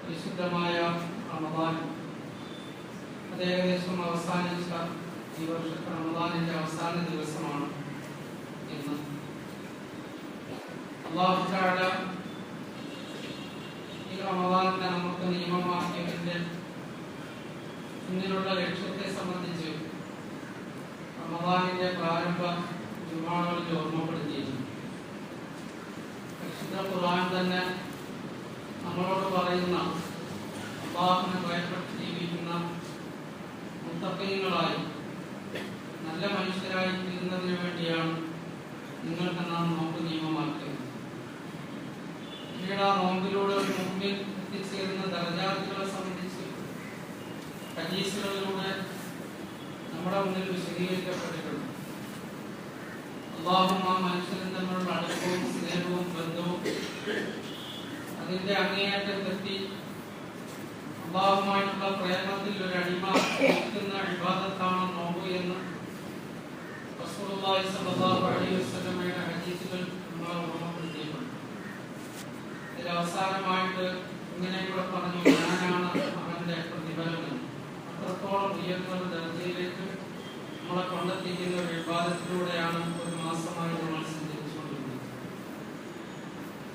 വിശുദ്ധമായ റമദാൻ അത് ഏകദേശം അവസാനിച്ച ഈ വർഷത്തെ റമദാനിന്റെ അവസാന ദിവസമാണ് ഇന്ന്. അല്ലാഹു തആല ഈ റമദാനിനെ നമുക്ക് നിയമമാക്കിയതിന്റെ പിന്നിലുള്ള ലക്ഷ്യത്തെ സംബന്ധിച്ച് റമദാനിന്റെ പ്രാരംഭ ജുമാകളിൽ ഓർമ്മപ്പെടുത്തിയിരുന്നു. പരിശുദ്ധ ഖുർആൻ തന്നെ നമ്മളോട് പറയുന്ന അല്ലാഹുവിനെ ഭയപ്പെട്ട് ജീവിക്കുന്ന മുത്തഖീങ്ങളായി നല്ല മനുഷ്യരായി തീരുന്നതിന് വേണ്ടിയാണ് നിങ്ങൾക്ക് നാം നോമ്പ് നിയമമാക്കിയത്. പിന്നീട് ആ നോമ്പിലൂടെ ഒരു മുമ്പിൽ എത്തിച്ചേരുന്ന ദർജാത്തുകളെ സംബന്ധിച്ച് ഹദീസുകളിലൂടെ നമ്മുടെ മുന്നിൽ വിശദീകരിക്കപ്പെട്ടിട്ടുണ്ട്. അല്ലാഹും ആ മനുഷ്യരും തമ്മിലുള്ള അടുപ്പവും സ്നേഹവും ബന്ധവും അതിന്റെ അങ്ങേയറ്റത്തെത്തി അല്ലാഹുമായിട്ടുള്ള പ്രേമത്തിൽ ഒരു അടിമ നിൽക്കുന്ന ഇബാദത്താണ് നോമ്പ് എന്ന് റസൂലുള്ളാഹി സ്വല്ലല്ലാഹു അലൈഹി വസല്ലമയുടെ ഹദീസുകൾ നമ്മളെ ഓർമ്മപ്പെടുത്തിയിട്ടുണ്ട്. ഇതിൽ അവസാനമായിട്ട് ഇങ്ങനെ കൂടെ പറഞ്ഞു, ഞാനാണ് അവന്റെ പ്രതിഫലം. അത്രത്തോളം ഉയർന്ന ഒരു ദർജയിലേക്ക് നമ്മളെ കൊണ്ടെത്തിക്കുന്ന ഒരു ഇബാദത്തിലൂടെയാണ് ഒരു മാസമായി നമ്മൾ സഞ്ചരിച്ചുകൊണ്ടിരുന്നത്.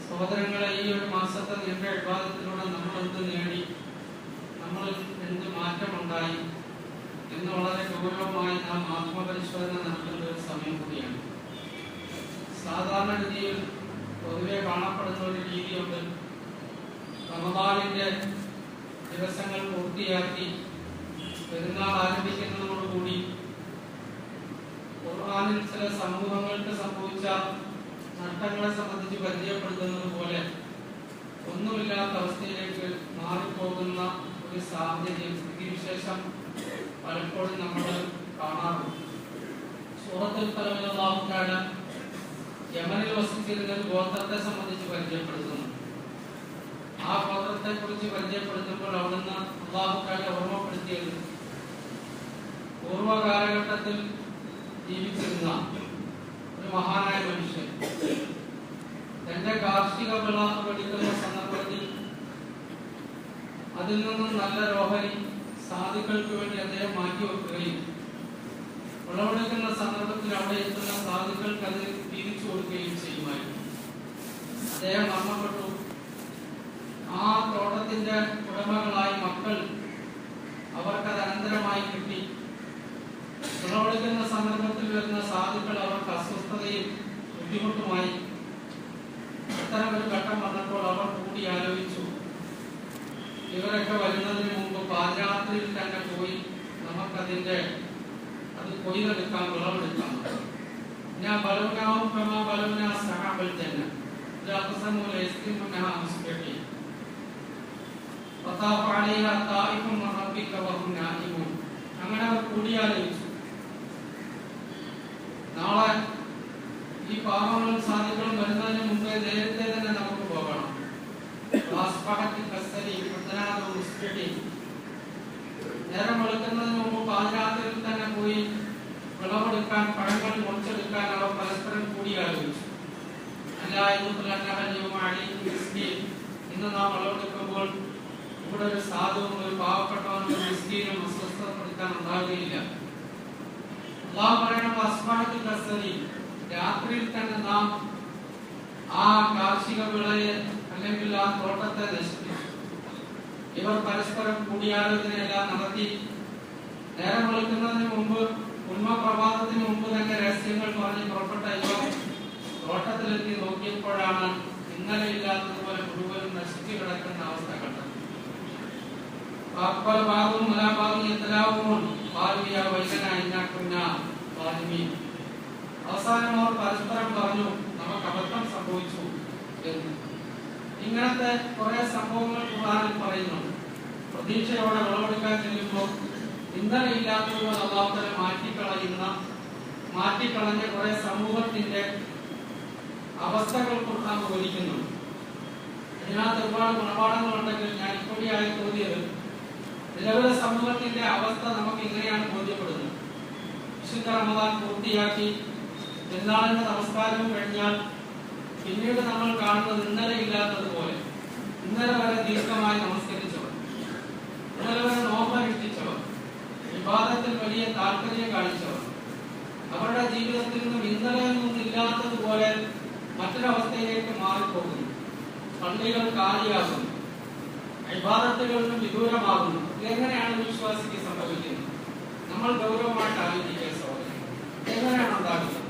സഹോദരങ്ങളെ, ഈ ഒരു മാസത്തെ നീണ്ട ഇബാദത്തിലൂടെ നമ്മൾ എന്ത് നേടി, നമ്മൾ എന്ത് മാറ്റമുണ്ടായി എന്ന് വളരെ ഗൗരവമായി നാം ആത്മപരിശോധന നടത്തേണ്ട ഒരു സമയം കൂടിയാണ്. സാധാരണഗതിയിൽ പൊതുവെ കാണപ്പെടുന്ന ഒരു രീതിയുണ്ട്. റമദാനിന്റെ ദിവസങ്ങൾ പൂർത്തിയാക്കി പെരുന്നാൾ ആരംഭിക്കുന്നതോടുകൂടി ഖുർആനിൽ ചില സമൂഹങ്ങൾക്ക് സംഭവിച്ച നഷ്ടങ്ങളെ സംബന്ധിച്ച് പരിചയപ്പെടുത്തുന്നത് പോലെ ഒന്നുമില്ലാത്ത അവസ്ഥയിലേക്ക് മാറിപ്പോകുന്ന ഒരു സാഹചര്യം, സ്ഥിതിവിശേഷം പലപ്പോഴും നമ്മൾ കാണാറുണ്ട്. സൂറത്തുൽ ഖലമിൽ അല്ലാഹു തആല യമനിൽ വസിച്ചിരുന്ന ഒരു ഗോത്രത്തെ സംബന്ധിച്ച് പരിചയപ്പെടുത്തുന്നു. ആ ഗോത്രത്തെ കുറിച്ച് പരിചയപ്പെടുത്തുമ്പോൾ അവിടുന്ന് അല്ലാഹു തആല ഓർമ്മപ്പെടുത്തിയത് പൂർവ്വ കാലഘട്ടത്തിൽ ജീവിച്ചിരുന്ന ഒരു മഹാനായ മനുഷ്യൻ തന്റെ കാർഷിക വിള വെടിക്കുന്ന സന്ദർഭത്തിൽ അതിൽ നിന്നും നല്ല ഓഹരി സാധുക്കൾക്ക് വേണ്ടി അദ്ദേഹം മാറ്റിവെക്കുകയും വിളവെടുക്കുന്ന സന്ദർഭത്തിൽ അവിടെ എത്തുന്ന സാധുക്കൾക്ക് അത് തിരിച്ചു കൊടുക്കുകയും ചെയ്യുമായിരുന്നു. അദ്ദേഹം മരണപ്പെട്ടു. ആ തോട്ടത്തിന്റെ ഉടമകളായി മക്കൾ അവർക്കത് അനന്തരമായി കിട്ടി. വിളവെടുക്കുന്ന സന്ദർഭത്തിൽ വരുന്ന സാധുക്കൾ അവർക്ക് അസ്വസ്ഥതയും ബുദ്ധിമുട്ടുമായി. അത്തരം ഒരു ഘട്ടം വന്നപ്പോൾ അവർ കൂടി ആലോചിച്ചു, ഇവരൊക്കെ വരുന്നതിന് മുമ്പ് പാതിരാത്രിയിൽ തന്നെ പോയി നമുക്കതിന്റെ അത് കൊയ്തെടുക്കാം, വിളവെടുക്കാം. ഞാൻ ബലവനാവും ബലവനാ സഹാബൽ തന്നെ അങ്ങനെ അവർ കൂടിയാലോചിച്ചു, നാളെ ഈ പാവങ്ങളും സാധുക്കളും വരുന്നതിന് മുമ്പേ നേരത്തെ തന്നെ നമുക്ക് പോകണം. നേരം വെളുക്കുന്നതിന് മുമ്പ് പാതിരാത്രിയിൽ തന്നെ പോയി വിളവെടുക്കാൻ, പഴങ്ങൾ മുറിച്ചെടുക്കാൻ അവർ പരസ്പരം കൂടിയാലോചിച്ചു. ഇന്ന് നാം വിളവെടുക്കുമ്പോൾ ഇവിടെ ഒരു സാധുവും ഒരു പാവപ്പെട്ടവനും ഒരു മിസ്കീനും അസ്വസ്ഥപ്പെടുത്താൻ ഉണ്ടാവുകയില്ല. അല്ലാഹു പറയുന്ന അസ്ബഹത്തിൽ കസ്സരി, രാത്രിയിൽ തന്നെ നാം ആ കാർഷിക വിളയെ അല്ലെങ്കിൽ ആ തോട്ടത്തെ നശിപ്പിച്ചു. ഇവർ പരസ്പരം കൂടിയാലോചനയെല്ലാം നടത്തി നേരം വെളുക്കുന്നതിന് മുമ്പ്, ഉന്മപ്രഭാതത്തിന് മുമ്പ് തന്നെ രഹസ്യങ്ങൾ പറഞ്ഞ് പുറപ്പെട്ട ഇവർ തോട്ടത്തിലെത്തി നോക്കിയപ്പോഴാണ് ഇന്നലെ ഇല്ലാത്തതുപോലെ മുഴുവനും നശിച്ചു കിടക്കുന്ന അവസ്ഥ കണ്ടത്. അവസാനം അവർ പരസ്പരം പറഞ്ഞു, നമുക്ക് അബദ്ധം സംഭവിച്ചു എന്ന്. ഇങ്ങനത്തെ കുറെ സംഭവങ്ങൾ ഖുർആനിൽ പറയുന്നുണ്ട്. പ്രതീക്ഷയോടെ വിളവെടുക്കാൻ ചെല്ലുമ്പോൾ ഇന്നലെ ഇല്ലാത്തതുപോലെ അല്ലാഹു തആല മാറ്റിക്കളഞ്ഞ കുറെ സമൂഹത്തിന്റെ അവസ്ഥകൾ ഖുർആൻ വിവരിക്കുന്നുണ്ട്. ഇതിനകത്ത് ഒരുപാട് ഗുണപാഠങ്ങളുണ്ടെങ്കിൽ ഞാൻ ഇപ്പോഴായി തോന്നിയത് നിലവിലെ സമൂഹത്തിന്റെ അവസ്ഥ നമുക്ക് ഇങ്ങനെയാണ് ബോധ്യപ്പെടുന്നത്. വിശുദ്ധ റമദാൻ പൂർത്തിയാക്കി പെരുന്നാളിന്റെ നമസ്കാരവും കഴിഞ്ഞാൽ പിന്നീട് നമ്മൾ കാണുന്നത് ഇന്നലെ ഇല്ലാത്തതുപോലെ, ഇന്നലെ വരെ ദീർഘമായി നമസ്കരിച്ചു വലിയ താല്പര്യം കാണിച്ചവർ, അവരുടെ ജീവിതത്തിൽ നിന്നും ഇന്നലെയൊന്നും ഇല്ലാത്തതുപോലെ മറ്റൊരവസ്ഥയിലേക്ക് മാറിപ്പോകുന്നു. പള്ളികൾ കാലിയാകുന്നു, ഇബാദത്തുകളിൽ നിന്നും വിദൂരമാകുന്നു. ഇതെങ്ങനെയാണ് വിശ്വാസിക്ക് സംഭവിക്കുന്നത്? നമ്മൾ ഗൗരവമായിട്ട് ആലോചിക്കുക സഹോദരൻ, എങ്ങനെയാണ് ഉണ്ടാകുന്നത്?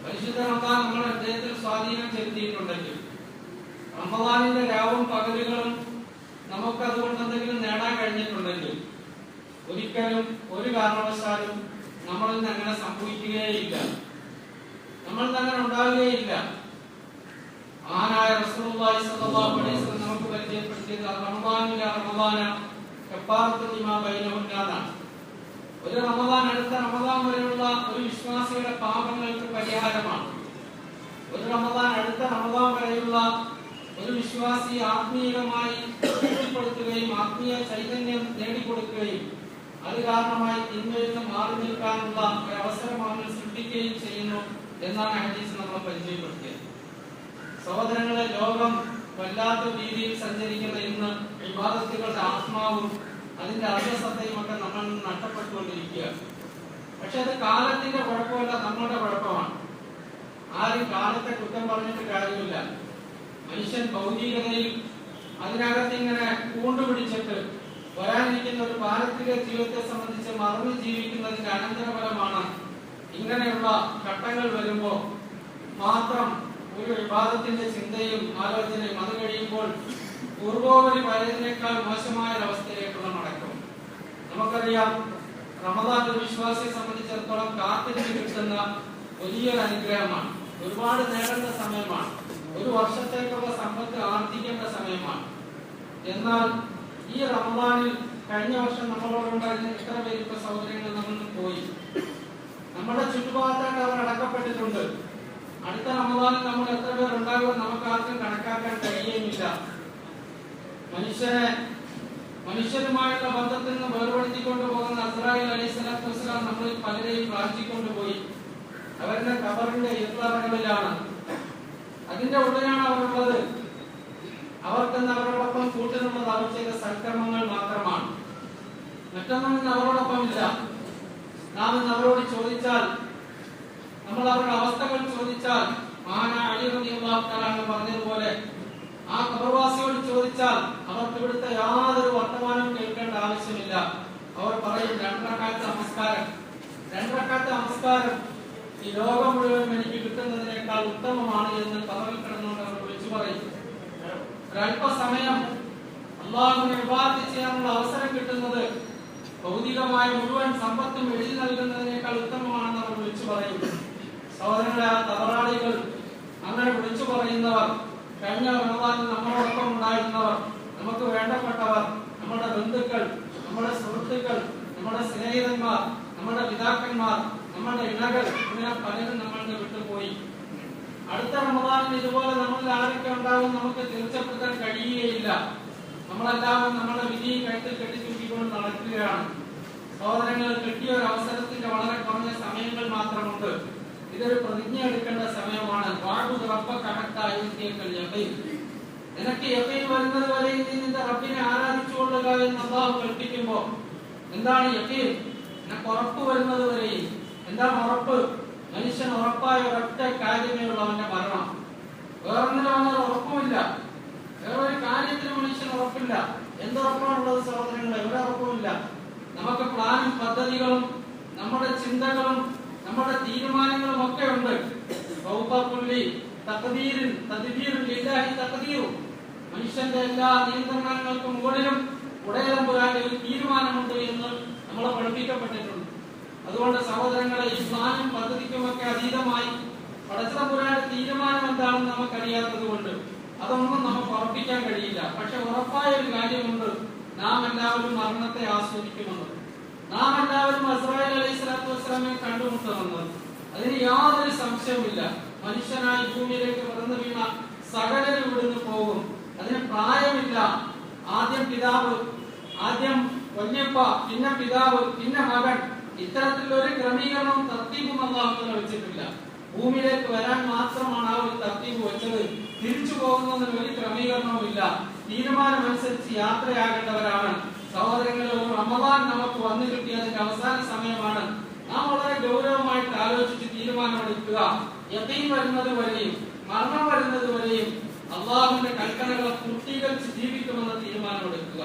പരിശുദ്ധ റമദാൻ നമ്മുടെ ഹൃദയത്തിൽ സ്വാധീനം ചെലുത്തിയിട്ടുണ്ടെങ്കിൽ, റമദാനിന്റെ രാവും പകലുകളും നമുക്ക് അതുകൊണ്ട് എന്തെങ്കിലും നേടാൻ കഴിഞ്ഞിട്ടുണ്ടെങ്കിൽ, ഒരിക്കലും ഒരു കാരണവശാലും നമ്മളിൽ നിന്ന് അങ്ങനെ സംഭവിക്കുകയില്ല, നമ്മളിൽ നിന്ന് അങ്ങനെ ഉണ്ടാവുകയില്ല. മഹാനായ റസൂലുള്ളാഹി സ്വല്ലല്ലാഹു അലൈഹി വസല്ലം നമുക്ക് പരിചയപ്പെടുത്തിയത് റമദാന കഫാറത്തുൽ ലിമാ ബൈനഹുന്നാണ്. ഒരു റമദാൻ അടുത്ത റമദാൻ വരെയുള്ള ഒരു വിശ്വാസിയുടെ പാപങ്ങൾക്ക് പരിഹാരമാണ്. ഒരു റമദാൻ അടുത്ത റമദാൻ വരെയുള്ള ഒരു വിശ്വാസി ആത്മീയമായി തൃപ്തിപ്പെടുത്തുകയും ആത്മീയ ചൈതന്യം നേടിക്കൊടുക്കുകയും അത് കാരണമായി തിന്മയിൽ നിന്ന് മാറി നിൽക്കാനുള്ള ഒരു അവസരം അവന് സൃഷ്ടിക്കുകയും ചെയ്യുന്നു എന്നാണ് ഹദീസ് നമ്മൾ പരിചയപ്പെടുത്തിയത്. സഹോദരങ്ങളെ, ലോകം വല്ലാത്ത രീതിയിൽ സഞ്ചരിക്കുന്ന ഇന്ന് ഇബാദത്തുകളുടെ ആത്മാവും അതിന്റെ അർഹസത്തയും ഒക്കെ നമ്മൾ നഷ്ടപ്പെട്ടുകൊണ്ടിരിക്കുക. പക്ഷെ അത് കാലത്തിന്റെ കുഴപ്പമല്ല, നമ്മളുടെ കുഴപ്പമാണ്. ആരും കാലത്തെ കുറ്റം പറഞ്ഞിട്ട് കാര്യമില്ല. മനുഷ്യൻ ഭൗതികതയിൽ അതിനകത്ത് ഇങ്ങനെ കൂണ്ടുപിടിച്ചിട്ട് വരാനിരിക്കുന്ന ഒരു പാരത്രിക ജീവിതത്തെ സംബന്ധിച്ച് മറന്നു ജീവിക്കുന്നതിന്റെ അനന്തരഫലമാണ് ഇങ്ങനെയുള്ള ഘട്ടങ്ങൾ വരുമ്പോൾ മാത്രം ഒരു വിവാദത്തിന്റെ ചിന്തയും ആലോചനയും അത് കഴിയുമ്പോൾ പൂർവോപരി പലതിനേക്കാൾ മോശമായ ഒരവസ്ഥയിലേക്കുള്ള മടക്കം. നമുക്കറിയാം, റമദാൻ ഒരു വിശ്വാസിയെ സംബന്ധിച്ചിടത്തോളം കാത്തിരിച്ച് കിട്ടുന്ന വലിയൊരു അനുഗ്രഹമാണ്. ഒരുപാട് നേടേണ്ട സമയമാണ്. ഒരു വർഷത്തേക്കുള്ള സമ്പത്ത് ആർജിക്കേണ്ട സമയമാണ്. എന്നാൽ ഈ റമദാനിൽ കഴിഞ്ഞ വർഷം നമ്മളോടുണ്ടായിരുന്ന എത്ര പേര് ഇപ്പൊ സഹോദരങ്ങൾ നമ്മൾ പോയി, നമ്മുടെ ചുറ്റുപാടത്തായിട്ട് അവർ അടക്കപ്പെട്ടിട്ടുണ്ട്. അടുത്ത റമദാനിൽ നമ്മൾ എത്ര പേർ ഉണ്ടാകുമെന്ന് നമുക്ക് ആർക്കും കണക്കാക്കാൻ കഴിയുകയില്ല. മനുഷ്യരുമായുള്ള ബന്ധത്തിൽ നിന്ന് വേർപെടുത്തിക്കൊണ്ടു പോകുന്ന അസ്രായേൽ അലൈഹിസ്സലാത്തു വസ്സലാം നമ്മളിൽ പലരെയും പ്രാർത്ഥിക്കൊണ്ടുപോയി. അവരുടെ ഖബറിന്റെ ഇരുളറകളിലാണ്, അതിന്റെ ഉള്ളിലാണ് അവരുള്ളത്. അവർക്കെന്ന് അവരോടൊപ്പം കൂട്ടിനുള്ളത് അവർ ചെയ്ത സൽക്കർമ്മങ്ങൾ മാത്രമാണ്. മറ്റൊന്നും ഇന്ന് അവരോടൊപ്പം ഇല്ല. നാം ഇന്ന് അവരോട് ചോദിച്ചാൽ, നമ്മൾ അവരുടെ അവസ്ഥകൾ ചോദിച്ചാൽ, മഹാനായ അലി റളിയല്ലാഹു തആല അൻഹു പറഞ്ഞതുപോലെ ആ ഖബർവാസിയോട് ചോദിച്ചാൽ അവർക്ക് ഇവിടുത്തെ യാതൊരു വർത്തമാനവും കേൾക്കേണ്ട ആവശ്യമില്ല. അവർ പറയും, രണ്ടരക്കാലത്തെ നമസ്കാരം ഈ ലോകം മുഴുവൻ എനിക്ക് കിട്ടുന്നതിനേക്കാൾ ഉത്തമമാണ് എന്ന് കബറിൽ കിടന്നുകൊണ്ട് അവർ വിളിച്ചു പറയും. ഒരല്പസമയം അല്ലാഹുവിനെ ഇബാദത്ത് ചെയ്യാനുള്ള അവസരം കിട്ടുന്നത് ഭൗതികമായ മുഴുവൻ സമ്പത്തും എഴുതി നൽകുന്നതിനേക്കാൾ ഉത്തമമാണെന്ന് അവർ വിളിച്ചു പറയും. സഹോദരങ്ങളെ, ആ തബറാളികൾ, അങ്ങനെ വിളിച്ചു പറയുന്നവർ, കഴിഞ്ഞ റമദാനിൽ നമ്മളോടൊപ്പം ഉണ്ടായിരുന്നവർ, നമുക്ക് വേണ്ടപ്പെട്ടവർ, നമ്മുടെ ബന്ധുക്കൾ, നമ്മുടെ സുഹൃത്തുക്കൾ, നമ്മുടെ സ്നേഹിതന്മാർ, നമ്മുടെ പിതാക്കന്മാർ, നമ്മുടെ ഇണകൾ, ഇങ്ങനെ പലരും നമ്മൾക്ക് വിട്ടുപോയി. അടുത്ത റമദാനിൽ ഇതുപോലെ നമ്മളിൽ ആരൊക്കെ ഉണ്ടാവും നമുക്ക് തീർച്ചപ്പെടുത്താൻ കഴിയുകയില്ല. നമ്മളെല്ലാവരും നമ്മുടെ വിധിയും കഴുത്തിൽ കെട്ടിത്തൂക്കിക്കൊണ്ട് നടക്കുകയാണ്. സഹോദരങ്ങൾ, കിട്ടിയ ഒരു അവസരത്തിന്റെ വളരെ കുറഞ്ഞ സമയങ്ങൾ മാത്രമുണ്ട്. ഇതൊരു പ്രതിജ്ഞ എടുക്കേണ്ട സമയമാണ്. നിനക്ക് യഖീൻ വരുന്നത് വരെ നീ നിന്റെ റബ്ബിനെ ആരാധിച്ചുകൊള്ളുക എന്ന് അല്ലാഹു കൽപ്പിക്കുമ്പോ എന്താണ് യഖീൻ? നിനക്ക് ഉറപ്പ് വരുന്നത് വരെയും. എന്താണ് ഉറപ്പ്? മനുഷ്യൻ ഉറപ്പായ ഒരൊറ്റ കാര്യമേ ഉള്ളൂ, അവന്റെ മരണം. വേറൊന്നിനും അവന് ഉറപ്പുമില്ല. വേറൊരു കാര്യത്തിന് മനുഷ്യന് ഉറപ്പില്ല. എന്തുറപ്പാണുള്ളത് സഹോദരങ്ങളെ? ഒരു ഉറപ്പുമില്ല. നമുക്ക് പ്ലാനും പദ്ധതികളും നമ്മുടെ ചിന്തകളും നമ്മുടെ തീരുമാനങ്ങളും ഒക്കെ ഉണ്ട്. മനുഷ്യന്റെ എല്ലാ നിയന്ത്രണങ്ങൾക്കും മുകളിലും ഉടയതമ്പുരാന്റെ ഒരു തീരുമാനമുണ്ട് എന്ന് നമ്മളെ പഠിപ്പിക്കപ്പെട്ടിട്ടുണ്ട്. അതുകൊണ്ട് സഹോദരങ്ങളെ, ഈ പ്ലാനും പദ്ധതിക്കുമൊക്കെ അതീതമായി പടച്ചതമ്പുരാന്റെ തീരുമാനം എന്താണെന്ന് നമുക്കറിയാത്തത് കൊണ്ട് അതൊന്നും നമുക്ക് ഉറപ്പിക്കാൻ കഴിയില്ല. പക്ഷെ ഉറപ്പായ ഒരു കാര്യമുണ്ട്, നാം എല്ലാവരും മരണത്തെ ആസ്വദിക്കുമെന്ന്. നാം എല്ലാവരും അസ്രായേൽ അലൈഹിസ്സലാത്തു വസ്സലാമിനെ കണ്ടുമുട്ടുമെന്ന്. അതിന് യാതൊരു സംശയവുമില്ല. മനുഷ്യനായി ഭൂമിയിലേക്ക് പിറന്നു വീണ സകലരും ഇവിടുന്ന് പോകും. അതിന് പ്രായമില്ല. ആദ്യം പിതാവ്, ആദ്യം വല്യപ്പ, പിന്നെ പിതാവ്, പിന്നെ മകൻ. ഇത്തരത്തിലുള്ള ഒരു ക്രമീകരണവും തർത്തീബും അല്ലാഹു വെച്ചിട്ടില്ല. ഭൂമിയിലേക്ക് വരാൻ മാത്രമാണ് ആ ഒരു തർത്തീബ് വെച്ചത്. തിരിച്ചു പോകുന്നതിന് ഒരു ക്രമീകരണവും ഇല്ല. തീരുമാനമനുസരിച്ച് യാത്രയാകേണ്ടവരാണ്. സഹോദരങ്ങളെ, ഒരു റമദാൻ നമുക്ക് വന്നു കിട്ടിയതിന്റെ അവസാന സമയമാണ്. നാം വളരെ ഗൗരവമായിട്ട് ആലോചിച്ച് തീരുമാനമെടുക്കുക. യഖീൻ വരുന്നത് വരെയും മരണം വരുന്നത് വരെയും അള്ളാഹുവിന്റെ കൽപ്പനകളെ പൂർത്തീകരിച്ച് ജീവിക്കുമെന്ന തീരുമാനമെടുക്കുക.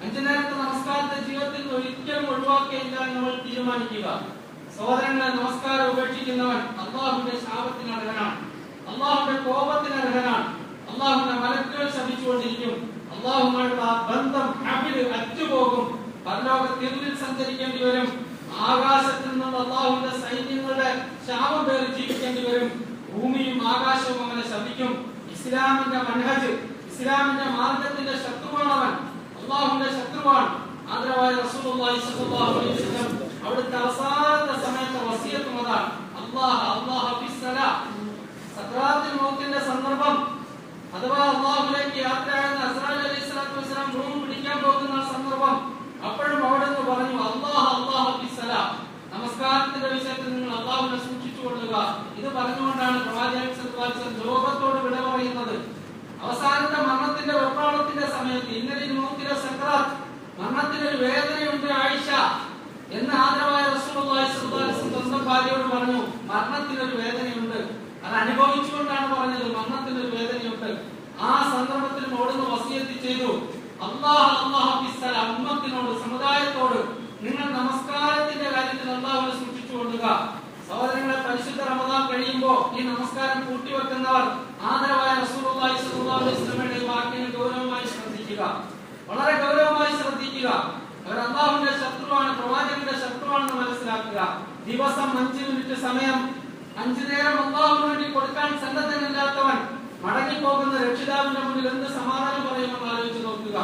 5 നേരത്തെ നമസ്കാരത്തെ ജീവിതത്തിൽ ഒരിക്കലും ഒഴിവാക്കിയില്ല നമ്മൾ തീരുമാനിക്കുക. സഹോദരങ്ങളെ, നമസ്കാരം ഉപേക്ഷിക്കുന്നവൻ അള്ളാഹുവിന്റെ ശാപത്തിന് അർഹനാണ്, അള്ളാഹുവിന്റെ കോപത്തിന് അർഹനാണ്. അള്ളാഹുവിന്റെ മലക്കുകൾ ശപിച്ചുകൊണ്ടിരിക്കും. അള്ളാഹുമായുള്ള ആ ബന്ധം അറ്റുപോകും. പരലോകത്തിൽ സഞ്ചരിക്കേണ്ടി വരും. ആകാശത്തിൽ നിന്നുള്ള അള്ളാഹുവിന്റെ സൈന്യങ്ങളുടെ ശാപം പേറി ജീവിക്കേണ്ടി വരും. ഭൂമിയും ആകാശവും അവനെ ശപിക്കും. ഇസ്ലാമിന്റെ മൻഹജ്, ഇസ്ലാമിന്റെ മാർഗത്തിന്റെ ശത്രുവാണവൻ, അള്ളാഹുവിന്റെ ശത്രുവാണ്. ആദരവായ റസൂലുള്ളാഹി സ്വല്ലല്ലാഹു അലൈഹി വസല്ലം അവിടുത്തെ അവസാനത്തെ സമയത്തെ വസിയത്തും അതാണ്, അല്ലാഹ ഫിസ്സലാ. സക്രാത്തുൽ മൗത്തിന്റെ സന്ദർഭം അഥവാ അള്ളാഹുവിലേക്ക് യാത്രയാകുന്ന അസ്രായിൽ അലൈഹിസ്സലാത്തു വസ്സലാം റൂഹ് പിടിക്കാൻ പോകുന്ന സന്ദർഭം, അപ്പോഴും അവിടുന്ന് പറഞ്ഞു അല്ലാഹ ഫിസ്സലാ, നമസ്കാരത്തിന്റെ വിഷയത്തിൽ നിങ്ങൾ അള്ളാഹുവിനെ സൂക്ഷിച്ചു കൊള്ളുക. ഇത് പറഞ്ഞുകൊണ്ടാണ് പ്രവാചകൻ സല്ലല്ലാഹു അലൈഹി വസല്ലം ലോകത്തോട് വിട പറയുന്നത്. അവസാനത്തെ മരണത്തിന്റെ വെപ്രാളത്തിന്റെ സമയത്ത് ഇന്നലെ മൗത്തിലെ സക്രാത്ത്, മരണത്തിനൊരു വേദനയുണ്ട് ആയിഷ എന്ന് ആദരവായ റസൂലുള്ളാഹി സ്വല്ലല്ലാഹു അലൈഹി വസല്ലം സ്വന്തം ഭാര്യയോട് പറഞ്ഞു. മരണത്തിനൊരു വേദനയുണ്ട്, അത് അനുഭവിച്ചുകൊണ്ടാണ് പറഞ്ഞത്, മരണത്തിനൊരു വേദനയുണ്ട്. ആ സന്ദർഭത്തിൽ ഓടുന്ന വസിയത്ത് ചെയ്തു, അല്ലാഹ ഫിസ്സലാ, ഉമ്മത്തിനോട്, സമുദായത്തോട് നിങ്ങൾ നമസ്കാരത്തിന്റെ കാര്യത്തിൽ അല്ലാഹുവിനെ സൂക്ഷിച്ചു കൊള്ളുക. സഹോദരങ്ങളെ, പരിശുദ്ധ റമദാൻ കഴിയുമ്പോൾ ഈ നമസ്കാരം കൂട്ടിവെക്കുന്നവർ ആദരവായ റസൂലുള്ളാഹി സ്വല്ലല്ലാഹു അലൈഹി വസല്ലമയുടെ വാക്കിനെ ഗൗരവമായി ശ്രദ്ധിക്കുക, വളരെ ഗൗരവമായി ശ്രദ്ധിക്കുക. അവർ അല്ലാഹുവിന്റെ ശത്രുവാണ്, പ്രവാചകന്റെ ശത്രുവാണെന്ന് മനസ്സിലാക്കുക. ദിവസം 5 മിനിറ്റ് സമയം 5 നേരം അല്ലാഹുവിന് വേണ്ടി കൊടുക്കാൻ സന്നദ്ധനില്ലാത്തവൻ മടങ്ങിപ്പോകുന്ന രക്ഷിതാവിന്റെ മുന്നിൽ എന്ത് സമാധാനം പറയുമെന്ന് ആലോചിച്ച് നോക്കുക.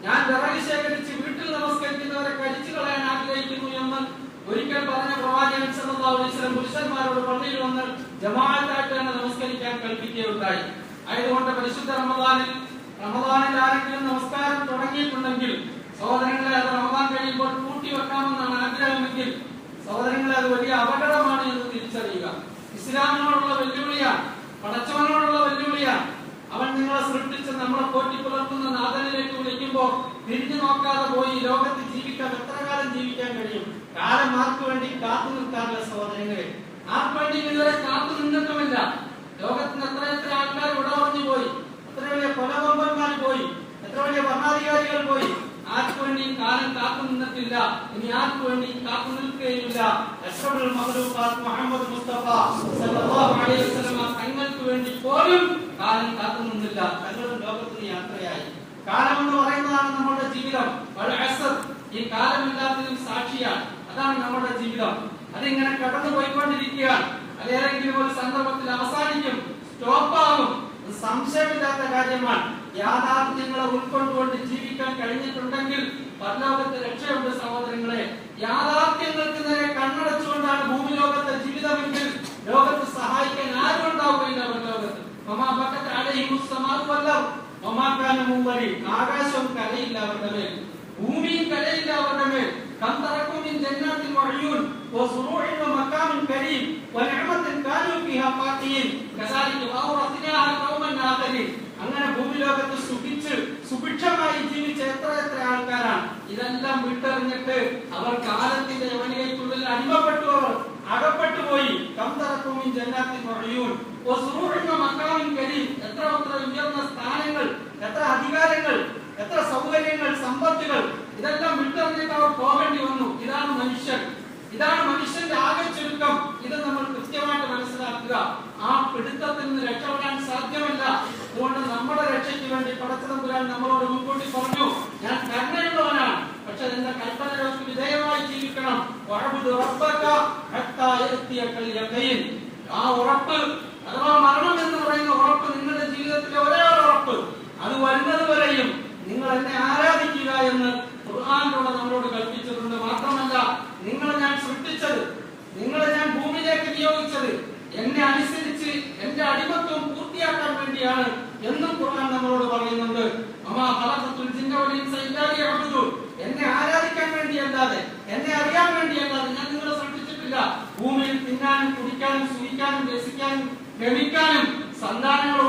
ഞാൻ വിറക് ശേഖരിച്ച് വീട്ടിൽ നമസ്കരിക്കുന്നവരെ കഴിച്ചു കളയാൻ ആഗ്രഹിക്കുന്നു എന്ന് ഒരിക്കൽ പറഞ്ഞ പ്രവാചകൻ സല്ലല്ലാഹു അലൈഹി വസല്ലം പുരുഷന്മാരോട് പള്ളിയിൽ വന്ന് ജമാഅത്തായിട്ട് തന്നെ നമസ്കരിക്കാൻ കൽപ്പിക്കുകയുണ്ടായി. ആയതുകൊണ്ട് പരിശുദ്ധ റമദാനിൽ ആരെങ്കിലും നമസ്കാരം തുടങ്ങിയിട്ടുണ്ടെങ്കിൽ സഹോദരങ്ങളെ, അത് റമദാൻ കഴിയുമ്പോൾ കൂട്ടിവെക്കാമെന്നാണ് ആഗ്രഹമെങ്കിൽ സഹോദരങ്ങളെ, അത് വലിയ അപകടമാണ് എന്ന് തിരിച്ചറിയുക. ഇസ്ലാമിനോടുള്ള വെല്ലുവിളിയാണ്, പടച്ചവനോടുള്ള വെല്ലുവിളിയാണ്. അവൻ നിങ്ങളെ സൃഷ്ടിച്ച് നമ്മളെ പോറ്റി പുലർത്തുന്ന നാഥനിലേക്ക് വിളിക്കുമ്പോൾ തിരിഞ്ഞു നോക്കാതെ പോയി ലോകത്ത് ജീവിക്കാൻ എത്ര കാലം ജീവിക്കാൻ കഴിയും? കാലം ആർക്കു വേണ്ടി കാത്തു നിൽക്കാറില്ല സഹോദരങ്ങളെ, ആർക്കു വേണ്ടി ഇതുവരെ കാത്തു നിന്നിട്ടുമില്ല. ലോകത്തിന് എത്ര ആൾക്കാർ വിടവറിഞ്ഞു പോയി, എത്ര വലിയ കൊലകൊമ്പന്മാർ പോയി, എത്ര വലിയ ഭരണാധികാരികൾ പോയി. ആർക്കു വേണ്ടി കാലം കാത്തു നിന്നിട്ടില്ല, ഇനി ആർക്കു വേണ്ടി കാത്തു നിൽക്കുകയില്ല. അഷ്റഫുൽ മഖ്ലൂഖാത്ത് മുഹമ്മദ് മുസ്തഫ സല്ലല്ലാഹു അലൈഹി വസല്ലം തങ്ങൾക്ക് വേണ്ടി പോലും കാലം കാത്തു നിന്നില്ല. തങ്ങളും ലോകത്തിന് യാത്രയായി. കാലം എന്ന് പറയുന്നതാണ് നമ്മുടെ ജീവിതം. ഈ കാലമില്ലാത്തതിന് സാക്ഷിയാണ്. അതാണ് നമ്മുടെ ജീവിതം. അതിങ്ങനെ കടന്നു പോയിക്കൊണ്ടിരിക്കുകയാണ്. അതേതെങ്കിലും ഒരു സന്ദർഭത്തിൽ അവസാനിക്കും, സ്റ്റോപ്പാകും. സംശയമില്ലാത്ത കാര്യമാണ്. യാഥാർത്ഥ്യങ്ങളെ ഉൾക്കൊണ്ടുകൊണ്ട് ജീവിക്കാൻ കഴിഞ്ഞിട്ടുണ്ടെങ്കിൽ പരലോകത്തെ രക്ഷയുണ്ട് സഹോദരങ്ങളെ. യാഥാർത്ഥ്യങ്ങൾക്ക് നേരെ കണ്ണടച്ചുകൊണ്ടാണ് ഭൂമി ലോകത്തെ ജീവിതമെങ്കിൽ ലോകത്ത് സഹായിക്കാൻ ആരും ഉണ്ടാവുകയില്ല. ആകാശവും കരയില്ല അവരുടെ മേൽ, ഭൂമിയും കരയില്ല അവരുടെ മേൽ. അങ്ങനെ ഭൂമി ലോകത്ത് സുഭിക്ഷമായി ജീവിച്ച എത്ര ആൾക്കാരാണ്. ഇതെല്ലാം വിട്ടെറിഞ്ഞിട്ട് അവർ കാലത്തിന്റെ യവനികയ്ക്കുള്ളിൽ അടിമപ്പെട്ടവർ അകപ്പെട്ടുപോയി. കംതറക്കുമിൻ ജന്നാത്തിൻ വഅയൂൻ വസുറൂഇൻ മഖാമിൻ കരീം. എത്ര ഉയർന്ന സ്ഥാനങ്ങൾ, എത്ര അധികാരങ്ങൾ, എത്ര സൗകര്യങ്ങൾ, സമ്പത്തുകൾ, ഇതെല്ലാം വിട്ടെറിഞ്ഞിട്ട് അവർ പോകേണ്ടി വന്നു. ഇതാണ് മനുഷ്യൻ, ഇതാണ് മനുഷ്യന്റെ ആകെ ചുരുക്കം. ഇത് നമ്മൾ കൃത്യമായിട്ട് മനസ്സിലാക്കുക. ആ പിടുത്തത്തിൽ നിന്ന് രക്ഷപ്പെടാൻ സാധ്യമല്ല. അതുകൊണ്ട് നമ്മുടെ രക്ഷയ്ക്ക് വേണ്ടി പടച്ചതമ്പുരാൻ നമ്മളോട് മുൻകൂട്ടി പറഞ്ഞു, ഞാൻ കരുണയുള്ളവനാണ്, പക്ഷെ എന്റെ കൽപ്പനകൾക്ക് വിധേയമായി ജീവിക്കണം. ആ ഉറപ്പ് അഥവാ മരണം എന്ന് പറയുന്ന ഉറപ്പ് നിങ്ങളുടെ ജീവിതത്തിലെ ഒരേ ഉറപ്പ്, അത് വരുന്നത് വരെയും നിങ്ങൾ എന്നെ ആരാധിക്കുക എന്ന് ഖുർആനിലൂടെ നമ്മളോട് കൽപ്പിച്ചിട്ടുണ്ട്. മാത്രമല്ല, നിങ്ങളെ ഞാൻ സൃഷ്ടിച്ചത്, നിങ്ങളെ ഞാൻ ഭൂമിയിലേക്ക് നിയോഗിച്ചത് എന്നെ അനുസരിച്ച് എന്റെ അടിമത്വം പൂർത്തിയാക്കാൻ വേണ്ടിയാണ് എന്നും ഖുർആൻ നമ്മളോട് പറയുന്നുണ്ട്. എന്നെ ആരാധിക്കാൻ വേണ്ടിയല്ലാതെ, എന്നെ അറിയാൻ വേണ്ടിയല്ലാതെ ഞാൻ നിങ്ങളെ സൃഷ്ടിച്ചിട്ടില്ല. ഭൂമിയിൽ തിന്നാനും കുടിക്കാനും സുഖിക്കാനും രസിക്കാനും ഗമിക്കാനും സന്താനങ്ങളെ